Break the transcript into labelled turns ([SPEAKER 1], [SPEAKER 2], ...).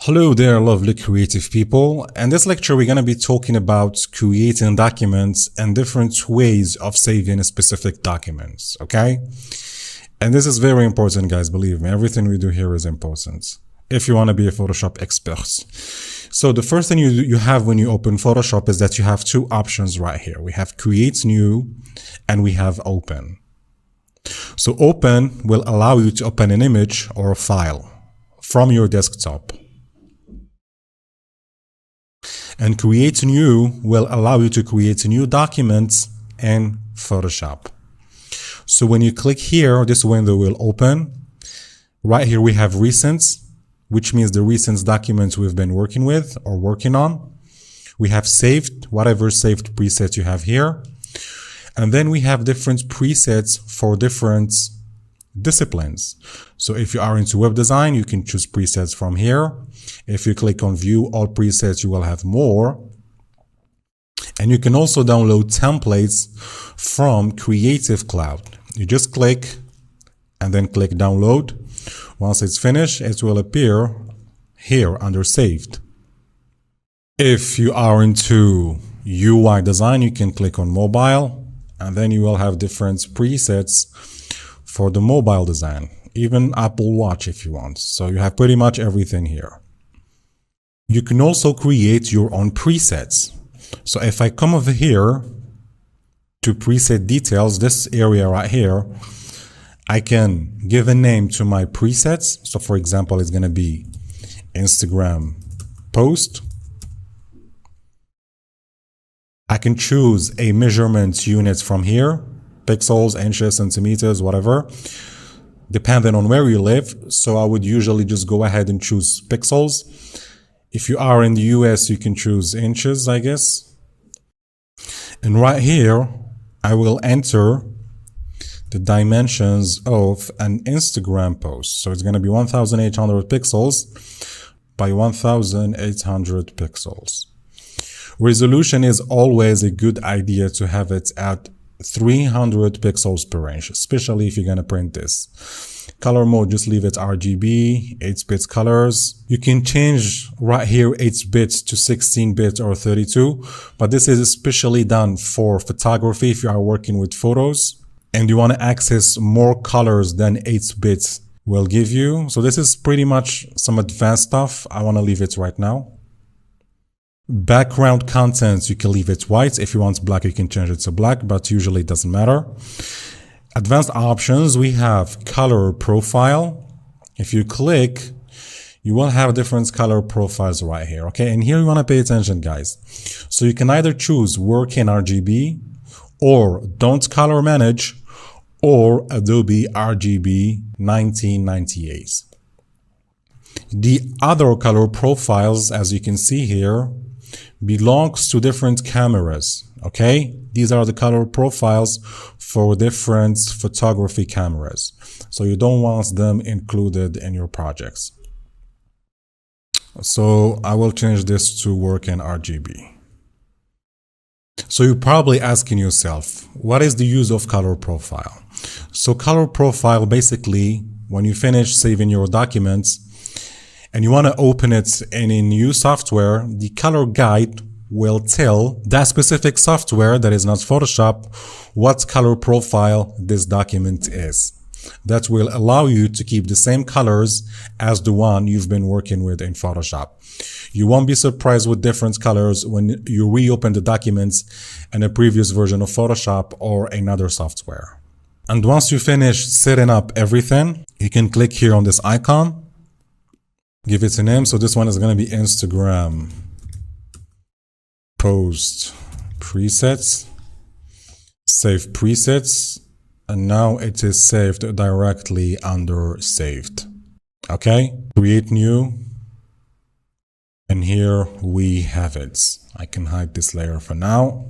[SPEAKER 1] Hello there, lovely creative people. In this lecture, we're going to be talking about creating documents and different ways of saving specific documents, okay? And this is very important, guys, believe me. Everything we do here is important if you want to be a Photoshop expert. So the first thing you have when you open Photoshop is that you have two options right here. We have Create New and we have Open. So Open will allow you to open an image or a file from your desktop. And Create New will allow you to create new documents in Photoshop. So when you click here, this window will open. Right here we have Recents, which means the recent documents we've been working with or working on. We have Saved, whatever saved preset you have here. And then we have different presets for different disciplines. So if you are into web design, you can choose presets from here. If you click on View All Presets, you will have more. And you can also download templates from Creative Cloud. You just click and then click Download. Once it's finished, it will appear here under Saved. If you are into UI design, you can click on Mobile, and then you will have different presets for the mobile design, even Apple Watch if you want. So you have pretty much everything here. You can also create your own presets. So if I come over here to preset details, this area right here, I can give a name to my presets. So for example, it's going to be Instagram post. I can choose a measurement unit from here, pixels, inches, centimeters, whatever, depending on where you live. So I would usually just go ahead and choose pixels. If you are in the US, you can choose inches, I guess. And right here, I will enter the dimensions of an Instagram post. So it's going to be 1800 pixels by 1800 pixels. Resolution is always a good idea to have it at 300 pixels per inch, especially if you're going to print this. Color mode, just leave it RGB, 8-bit colors. You can change right here 8-bit to 16-bit or 32, but this is especially done for photography if you are working with photos and you want to access more colors than 8-bit will give you. So this is pretty much some advanced stuff. I want to leave it right now. Background content, you can leave it white. If you want black, you can change it to black, but usually it doesn't matter. Advanced options, we have color profile. If you click, you will have different color profiles right here. Okay, and here you want to pay attention, guys. So you can either choose work in RGB or don't color manage or Adobe RGB 1998. The other color profiles, as you can see here, belongs to different cameras. Okay, these are the color profiles for different photography cameras. So you don't want them included in your projects. So I will change this to work in RGB. So you're probably asking yourself, what is the use of color profile? So color profile, basically, when you finish saving your documents, and you want to open it in a new software, the color guide will tell that specific software that is not Photoshop what color profile this document is. That will allow you to keep the same colors as the one you've been working with in Photoshop. You won't be surprised with different colors when you reopen the documents in a previous version of Photoshop or another software. And once you finish setting up everything, you can click here on this icon. Give it a name. So this one is going to be Instagram post presets, save presets, and now it is saved directly under saved. Okay, create new, and here we have it. I can hide this layer for now.